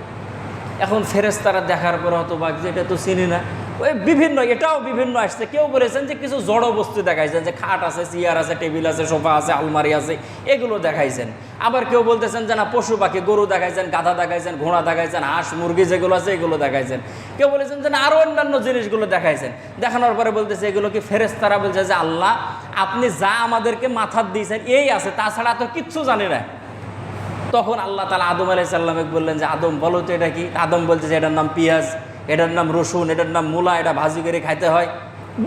এখন ফেরেশতারা দেখার পর হতো বাক যে এটা তো চিনি না, ওই বিভিন্ন, এটাও বিভিন্ন আসছে। কেউ বলেছেন যে কিছু জড় বস্তু দেখাইছেন, যে খাট আছে, চেয়ার আছে, টেবিল আছে, সোফা আছে, আলমারি আছে, এগুলো দেখাইছেন। আবার কেউ বলতেছেন যে না পশু পাখি, গরু দেখাইছেন, গাধা দেখাইছেন, ঘোড়া দেখাইছেন, হাঁস মুরগি যেগুলো আছে এগুলো দেখাইছেন। কেউ বলেছেন যে না আরও অন্যান্য জিনিসগুলো দেখাইছেন। দেখানোর পরে বলতেছে এগুলো কি ফেরেশতারা বলছে যে আল্লাহ আপনি যা আমাদেরকে মাথার দিয়েছেন এই আছে, তাছাড়া তো কিচ্ছু জানি না। তখন আল্লাহ তাআলা আদম আলাইহিস সালামকে বললেন যে আদম বলো তো এটা কি। আদম বলছে যে এটার নাম পেঁয়াজ, এটার নাম রসুন, এটার নাম মূলা, এটা ভাজি করে খাইতে হয়।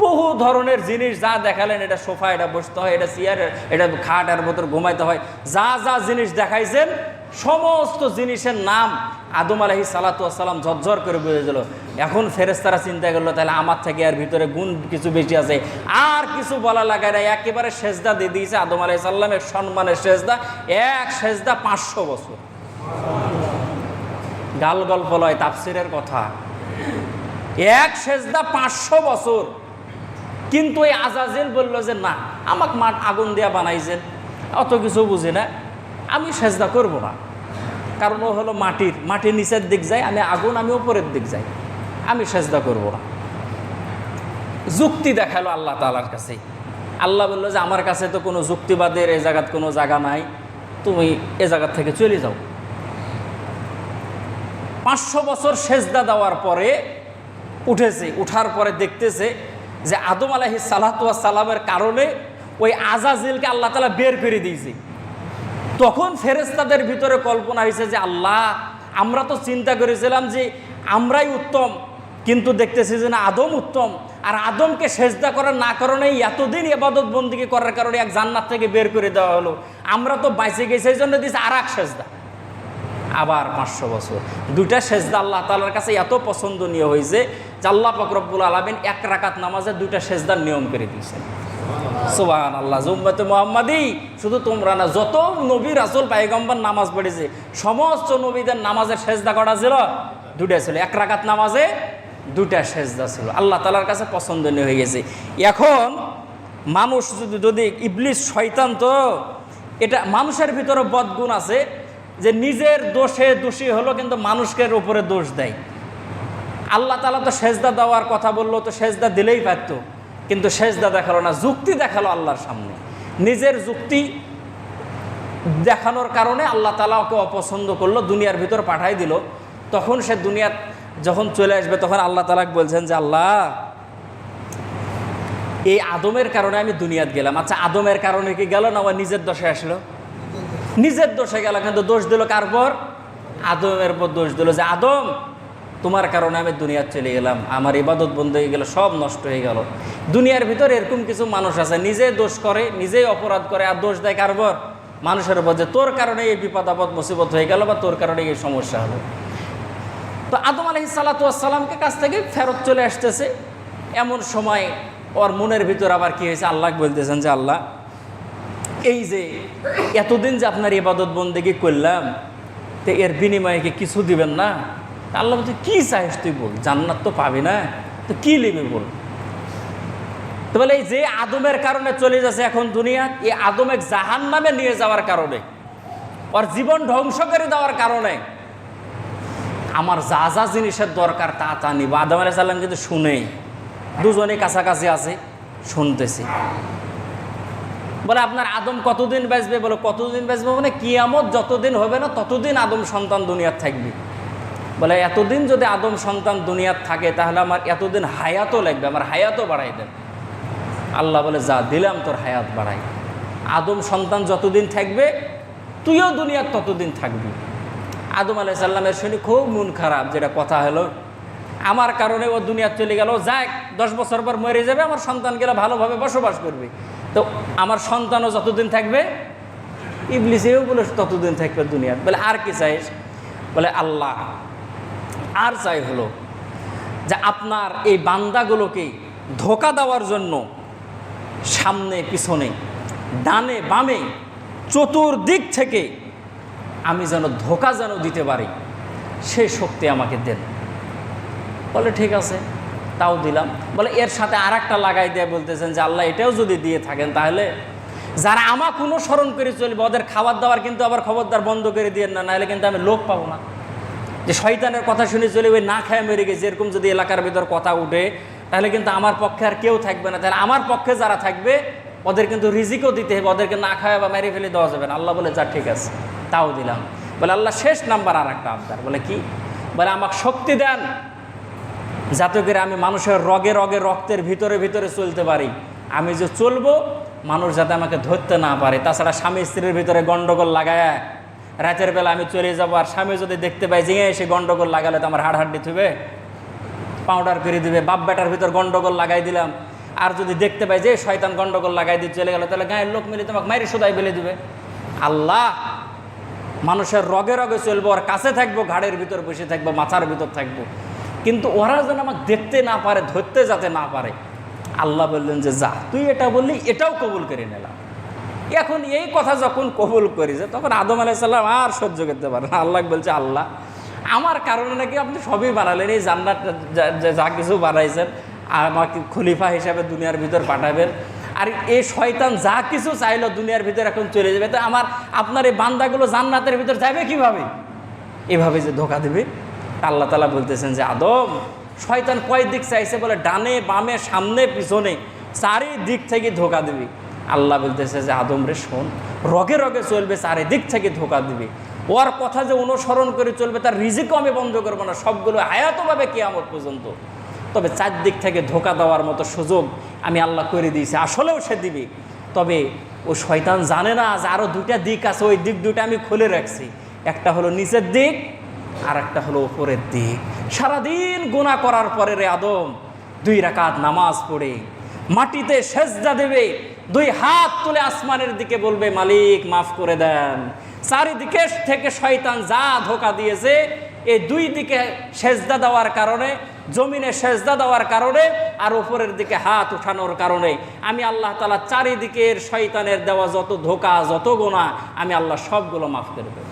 বহু ধরনের জিনিস যা দেখালেন, এটা সোফা, এটা বসতে হয়, এটা চেয়ার, এটা খাট, এর ভেতর ঘুমাইতে হয়, যা যা জিনিস দেখাইছেন সমস্ত জিনিসের নাম আদম আলাইহিস সালাতু ওয়াস সালাম ঝরঝর করে বুঝে গেল। এখন ফেরেশতারা চিন্তা করলো তাহলে আমার থেকে এর ভিতরে গুণ কিছু বেশি আছে, আর কিছু বলা লাগে না, একেবারে সেজদা দিয়ে দিয়েছে আদম আলাইহিস সালামের সম্মানের সেজদা। এক সেজদা 500 বছর। গাল গল্প লয়, তাফসিরের কথা। এক সেজদা 500 বছর। কিন্তু এই আজাজিল বলল যে না, আমাকে মাঠ আগুন দিয়া বানাইছেন, অত কিছু বুঝি না, আমি সেজদা করব না। কারণ ও হলো মাটির নিচের দিক যায়, আমি আগুন, আমি উপরের দিক যাই, আমি সেজদা করব না। যুক্তি দেখালো আল্লাহ তাআলার কাছে। আল্লাহ বললো যে আমার কাছে তো কোনো যুক্তিবাদের এ জায়গার কোনো জায়গা নাই, তুমি এ জায়গার থেকে চলে যাও। 500 বছর সেজদা দেওয়ার পরে উঠেছে, উঠার পরে দেখতেছে যে আদম আলাইহিস সালাতু ওয়াস সালামের কারণে ওই আজাজিলকে আল্লাহ তাআলা বের করে দিয়েছে। তখন ফেরেশতাদের ভিতরে কল্পনা হয়েছে যে আল্লাহ আমরা তো চিন্তা করেছিলাম যে আমরাই উত্তম, কিন্তু দেখতেছি যে না আদম উত্তম, আর আদমকে সেজদা করার না কারণে এতদিন ইবাদত বন্দেগী করার কারণে এক জান্নাত থেকে বের করে দেওয়া হলো, আমরা তো বাইচে গেছি, এই জন্য দিয়েছে আর এক সেজদা। আবার 500 বছর দুইটা সেজদা আল্লাহ তাআলার কাছে এত পছন্দনীয় হয়েছে যে আল্লাহ পাক রব্বুল আলামিন 1 রাকাত নামাজে 2টা সেজদার নিয়ম করে দিয়েছেন। সুবহানাল্লাহ। উম্মতে মুহাম্মাদি শুধু তোমরা না, যত নবী রাসূল পয়গম্বর নামাজ পড়েছে সমস্ত নবীদের নামাজের সেজদা করা ছিল 2টা ছিল। 1 রাকাত নামাজে 2টা সেজদা ছিল, আল্লাহ তাআলার কাছে পছন্দনীয় হয়ে গেছে। এখন মানুষ যদি ইবলিস শয়তান, তো এটা মানুষের ভিতরে বদগুণ আছে যে নিজের দোষে দোষী হলো কিন্তু মানুষকে উপরে দোষ দেয়। আল্লাহ তাআলা তো সেজদা দেওয়ার কথা বললো, তো সেজদা দিলেই পারত, কিন্তু সেজদা দেখালো না, যুক্তি দেখালো আল্লাহর সামনে। নিজের যুক্তি দেখানোর কারণে আল্লাহ তাআলা ওকে অপছন্দ করলো, দুনিয়ার ভিতর পাঠাই দিল। তখন সে দুনিয়ার যখন চলে আসবে তখন আল্লাহ তাআলা বলছেন যে আল্লাহ এই আদমের কারণে আমি দুনিয়াত গেলাম। আচ্ছা আদমের কারণে কি গেল না ওর নিজের দোষে আসলো? নিজের দোষে গেল, কিন্তু দোষ দিল কার পর? আদমের পর দোষ দিল যে আদম তোমার কারণে আমি দুনিয়াত চলে গেলাম, আমার ইবাদত বন্ধ হয়ে গেল, সব নষ্ট হয়ে গেল। দুনিয়ার ভিতরে এরকম কিছু মানুষ আছে নিজে দোষ করে, নিজেই অপরাধ করে, আর দোষ দেয় কার পর? মানুষের উপর, যে তোর কারণে এই বিপদ আপদ মুসিবত হয়ে গেল, বা তোর কারণে এই সমস্যা হলো। তো আদম আলাইহিস সালাতু ওয়াস সালামকে কাছ থেকে ফেরত চলে আসতেছে। এমন সময় ওর মনের ভিতর আবার কি হয়েছে, আল্লাহ বলতেছেন যে আল্লাহ এই যে এতদিন যে আপনার ইবাদত বন্দেগী করলাম, তো এর বিনিময়ে কি কিছু দিবেন না? আল্লাহ বলছে কি চাইস তুই বল, জান্নাত তো পাবি না, তো কি নেবে বল। তো বলে এই যে আদমের কারণে চলে যাচ্ছে এখন দুনিয়া, এই আদমে জাহান্নামে নিয়ে যাওয়ার কারণে, ওর জীবন ধ্বংস করে দেওয়ার কারণে আমার যা যা জিনিসের দরকার তা তা নিব। আদম আলাইহিস সালাম কিন্তু শুনেই, দুজনে কাছাকাছি আছে, শুনতেছি। বলে আপনার আদম কতদিন বাঁচবে? বলে কতদিন বাঁচবে মানে কিয়ামত যতদিন হবে না ততদিন আদম সন্তান দুনিয়ার থাকবে। বলে এতদিন যদি আদম সন্তান দুনিয়ার থাকে তাহলে আমার এতদিন হায়াতও লাগবে, আমার হায়াতও বাড়াই দেন। আল্লাহ বলে যা দিলাম তোর হায়াত বাড়াই, আদম সন্তান যতদিন থাকবে তুইও দুনিয়ার ততদিন থাকবি। আদম আলাইহিস সালামের শুনে খুব মন খারাপ, যেটা কথা হলো আমার কারণে ও দুনিয়ার চলে গেল, যাক 10 বছর পর মরে যাবে, আমার সন্তান গেলে ভালোভাবে বসবাস করবে, তো আমার সন্তানও যতদিন থাকবে, ইবলিসেও বলে ততদিন থাকবে দুনিয়ার। বলে আর কি চাইস? বলে আল্লাহ আর চাই হলো যে আপনার এই বান্দাগুলোকে ধোঁকা দেওয়ার জন্য সামনে পিছনে ডানে বামে চতুর্দিক থেকে আমি যেন ধোঁকা যেন দিতে পারি, সেই শক্তি আমাকে দেন। বলে ঠিক আছে, তাও দিলাম। বলে এর সাথে আর একটা লাগাই দিয়ে বলতেছেন যে আল্লাহ এটাও যদি দিয়ে থাকেন তাহলে যারা আমাকে অনুসরণ করে চলবে ওদের খাবার দাবার কিন্তু আবার খবরদার বন্ধ করে দিয়ে না, নাহলে কিন্তু আমি লোক পাবো না। যে শয়তানের কথা শুনে চলে ওই না খায় মেরে গেছে এরকম যদি এলাকার ভিতর কথা উঠে তাহলে কিন্তু আমার পক্ষে আর কেউ থাকবে না। তাহলে আমার পক্ষে যারা থাকবে ওদের কিন্তু রিজিকও দিতে হবে, ওদেরকে না খাওয়া বা মেরে ফেলে দেওয়া যাবে না। আল্লাহ বলে যা ঠিক আছে, তাও দিলাম। বলে আল্লাহ শেষ নাম্বার আর একটা আবদার। বলে কি? বলে আমাকে শক্তি দেন যাতে করে আমি মানুষের রগে রগে রক্তের ভিতরে ভিতরে চলতে পারি। আমি যে চলবো মানুষ যাতে আমাকে ধরতে না পারে। তাছাড়া স্বামী স্ত্রীর ভিতরে গন্ডগোল লাগায় রাতের বেলা আমি চলে যাবো, আর স্বামী যদি দেখতে পাই যে এসে গন্ডগোল লাগালে তো আমার হাড়হাড্ডি থুবে, পাউডার করে দিবে। বাপ বেটার ভিতর গন্ডগোল লাগাই দিলাম, আর যদি দেখতে পাই যে শয়তান গন্ডগোল লাগাই দিয়ে চলে গেল তাহলে গায়ের লোক মিলে তোমাকে মাইরে সোদাই ফেলে দিবে। আল্লাহ মানুষের রগে রগে চলবো, আর কাছে থাকবো, ঘাড়ের ভিতর বসে থাকবো, মাথার ভিতর থাকবো, কিন্তু ওরা যেন আমাকে দেখতে না পারে, ধরতে যাতে না পারে। আল্লাহ বললেন যে যা তুই এটা বললি, এটাও কবুল করে নিলাম। এখন এই কথা যখন কবুল করেছে তখন আদম আলাইহিস সালাম আর সহ্য করতে পারে না। আল্লাহ বলছে আল্লাহ আমার কারণে নাকি আপনি সবই বানালেন, এই জান্নাত যা কিছু বানাইছেন, আর আমাকে খলিফা হিসাবে দুনিয়ার ভিতর পাঠাবেন, আর এই শয়তান যা কিছু চাইলো দুনিয়ার ভিতর এখন চলে যাবে, তো আপনার এই বান্দাগুলো জান্নাতের ভিতর যাবে কিভাবে? এভাবে যে ধোকা দেবে। আল্লাহ তাআলা বলতেছেন যে আদম শয়তান কয় দিক চাইছে? বলে ডানে বামে সামনে পিছনে চারিদিক থেকে ধোকা দিবি। আল্লাহ বলতেছে যে আদম রে শোন, রগে রগে চলবে, চারিদিক থেকে ধোকা দিবে। ওর কথা যে অনুসরণ করে চলবে তার রিজিকও আমি বন্ধ করবো না, সবগুলো হায়াতভাবে কিয়ামত পর্যন্ত। তবে চারদিক থেকে ধোকা দেওয়ার মতো সুযোগ আমি আল্লাহ করে দিয়েছি, আসলেও সে দিবে। তবে ও শয়তান জানে না যে আরও দুটা দিক আছে, ওই দিক দুটা আমি খুলে রাখছি। একটা হলো নিচের দিক, আর একটা হলো উপরের দিক। সারাদিন গুনাহ করার পরে রে আদম 2 রাকাত নামাজ পড়ে মাটিতে সেজদা দেবে, 2 হাত তুলে আসমানের দিকে বলবে মালিক মাফ করে দেন। চারিদিকে থেকে শয়তান যা ধোকা দিয়েছে এই 2 দিকে সেজদা দেওয়ার কারণে, জমিনে সেজদা দেওয়ার কারণে, আর উপরের দিকে হাত উঠানোর কারণে আমি আল্লাহ তাআলা চারিদিকের শয়তানের দেওয়া যত ধোকা যত গুনাহ আমি আল্লাহ সবগুলো মাফ করে দেব।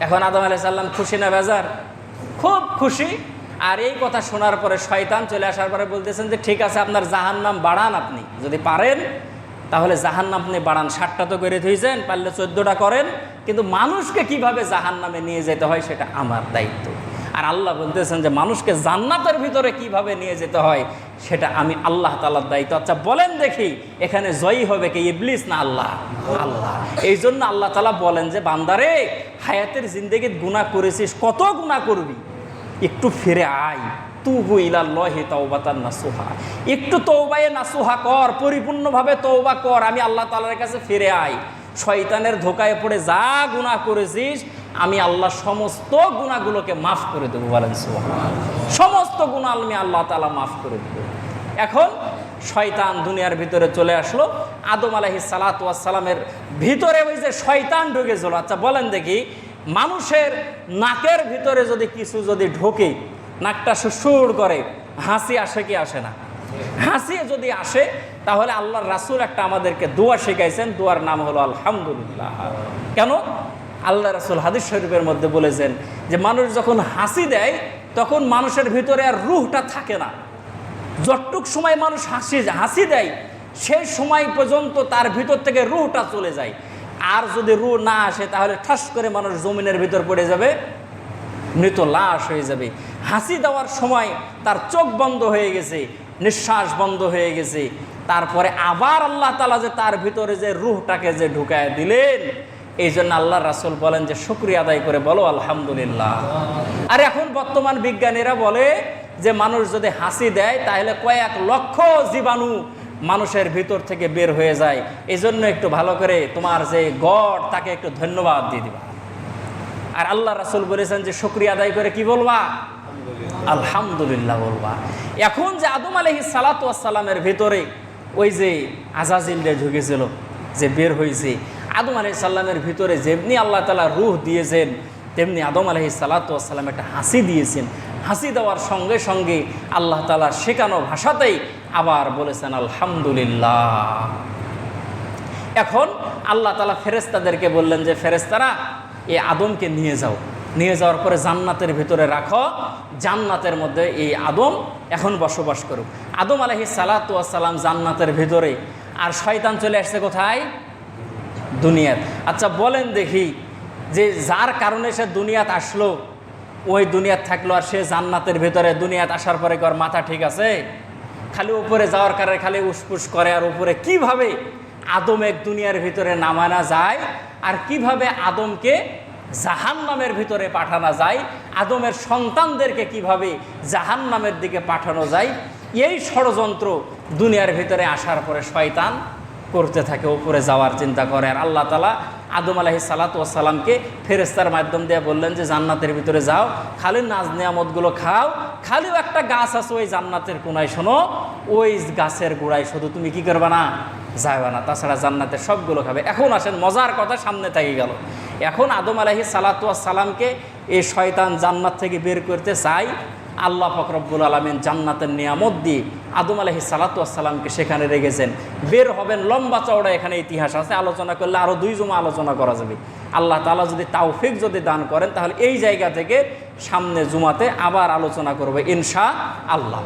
এখন আদম আলাইহিস সালাম খুশি না বেজার? খুব খুশি। আর এই কথা শোনার পরে শয়তান চলে আসার পরে বলতেছেন যে ঠিক আছে আপনার জাহান্নাম বাড়ান, আপনি যদি পারেন তাহলে জাহান্নাম আপনি বাড়ান। 7টা তো করে থইছেন, পারলে 14টা করেন, কিন্তু মানুষকে কিভাবে জাহান্নামে নিয়ে যেতে হয় সেটা আমার দায়িত্ব। আর আল্লাহ বলতেছেন যে মানুষকে জান্নাতের ভিতরে কিভাবে নিয়ে যেতে হয় সেটা আমি আল্লাহ তাআলার দায়িত্ব। আচ্ছা বলেন দেখি এখানে জয়ী হবে কি ইবলিস না আল্লাহ? আল্লাহ। এই জন্য আল্লাহ তাআলা বলেন যে বান্দারে হায়াতের জিন্দেগিতে গুনাহ করেছিস, কত গুনাহ করবি, একটু ফিরে আয়, তুবু ইলাল্লাহি তাওবাতান নাসুহা, একটু তওবায়ে নাসুহা কর, পরিপূর্ণভাবে তওবা কর, আমি আল্লাহ তাআলার কাছে ফিরে আয়। শয়তানের ধোকায় পড়ে যা গুনাহ করেছিস আমি আল্লাহ সমস্ত গুনাহগুলোকে মাফ করে দেবো। বলেন সুবহানাল্লাহ। সমস্ত গুনাহ আমি আল্লাহ তাআলা মাফ করে দেবো। এখন শয়তান দুনিয়ার ভিতরে চলে আসলো, আদম আলাইহিস সালাতু ওয়াস সালামের ভিতরে ওই যে শয়তান ঢুকেছিল। আচ্ছা বলেন দেখি মানুষের নাকের ভিতরে যদি কিছু যদি ঢোকে, নাকটা সুর করে, হাসি আসে কি আসে না? হাসি যদি আসে তাহলে আল্লাহর রাসূল একটা আমাদেরকে দোয়া শিখাইছেন, দোয়ার নাম হলো আলহামদুলিল্লাহ। কেন? আল্লাহ রাসূল হাদিস শরীফের মধ্যে বলেছেন যে মানুষ যখন হাসি দেয় তখন মানুষের ভিতরে আর রূহটা থাকে না। যতটুক সময় মানুষ হাসি দেয় সেই সময় পর্যন্ত তার ভিতর থেকে রূহটা চলে যায়। আর যদি রূহ না আসে তাহলে ঠাস করে মানুষ জমিনের ভিতর পড়ে যাবে, মৃত লাশ হয়ে যাবে। হাসি দেওয়ার সময় তার চোখ বন্ধ হয়ে গেছে, নিঃশ্বাস বন্ধ হয়ে গেছে, তারপরে আবার আল্লাহ তাআলা যে তার ভিতরে যে রূহটাকে যে ঢুকায় দিলেন, এই জন্য আল্লাহ রাসূল বলেন যে শুকরিয়া আদায় করে বলো আলহামদুলিল্লাহ। আর এখন বর্তমান বিজ্ঞানীরা বলে যে মানুষ যদি হাসি দেয় তাহলে কয়েক লক্ষ জীবাণু মানুষের ভিতর থেকে বের হয়ে যায়। এই জন্য একটু ভালো করে তোমার যে গড তাকে একটু ধন্যবাদ দিয়ে দিবা। আর আল্লাহ রাসূল বলেছেন যে শুকরিয়া আদায় করে কি বলবা? আলহামদুলিল্লাহ বলবা। এখন যে আদম আলাইহিস সালাতু ওয়াস সালামের ভিতরে ওই যে আজাজিলটা ঢুকেছিল, যে বের হয়েছে, আদম আলাইহিস সালামের ভিতরে যেমনি আল্লাহ তাআলা রূহ দিয়েছেন তেমনি আদম আলাইহিস সালাতু ওয়াস সালাম একটা হাসি দিয়েছেন। হাসি দেওয়ার সঙ্গে সঙ্গে আল্লাহ তাআলার শেখানো ভাষাতেই আবার বলেছেন আলহামদুলিল্লাহ। এখন আল্লাহ তাআলা ফেরেশতাদেরকে বললেন যে ফেরেশতারা এই আদমকে নিয়ে যাও, নিয়ে যাওয়ার পরে জান্নাতের ভিতরে রাখো, জান্নাতের মধ্যে এই আদম এখন বসবাস করুক। আদম আলাইহিস সালাতু ওয়াস সালাম জান্নাতের ভিতরে, আর শয়তান চলে আসছে কোথায়? দুনিয়াত। আচ্ছা বলেন দেখি, যে যার কারণে সে দুনিয়াত আসলো, ওই দুনিয়াত থাকলো, আর সে জান্নাতের ভিতরে, দুনিয়াত আসার পরে কি ওর মাথা ঠিক আছে? খালি উপরে যাওয়ার কারণে খালি উসপুস করে। আর উপরে কিভাবে আদম এক দুনিয়ার ভিতরে নামানো যায়, আর কিভাবে আদমকে জাহান্নামের ভিতরে পাঠানো যায়, আদমের সন্তানদেরকে কিভাবে জাহান্নামের দিকে পাঠানো যায়, এই ষড়যন্ত্র দুনিয়ার ভিতরে আসার পরে শয়তান করতে থাকে, উপরে যাওয়ার চিন্তা করে। আর আল্লাহ তাআলা আদম আলাইহিস সালাতু ওয়াস সালামকে ফেরেশতার মাধ্যম দিয়ে বললেন যে জান্নাতের ভিতরে যাও, খালি নাজ নিয়ামতগুলো খাও, খালিও একটা গাছ আছে ওই জান্নাতের কোনায়, শোনো, ওই গাছের গোড়ায় শুধু তুমি কি করবে না? যাবে না, তাছাড়া জান্নাতের সবগুলো খাবে। এখন আসেন মজার কথা সামনে থেকে গেল। এখন আদম আলাইহিস সালাতু ওয়াস সালামকে এই শয়তান জান্নাত থেকে বের করতে চায়। আল্লাহ পাক রব্বুল আলামিন জান্নাতের নিয়ামত দিয়ে আদম আলাইহিস সালাতু ওয়াস সালামকে সেখানে রেখেছেন। বের হবেন, লম্বা চওড়া এখানে ইতিহাস আছে, আলোচনা করলে আরও 2 জুমা আলোচনা করা যাবে। আল্লাহ তাআলা যদি তাওফিক যদি দান করেন, তাহলে এই জায়গা থেকে সামনে জুমাতে আবার আলোচনা করবে ইনশাআল্লাহ।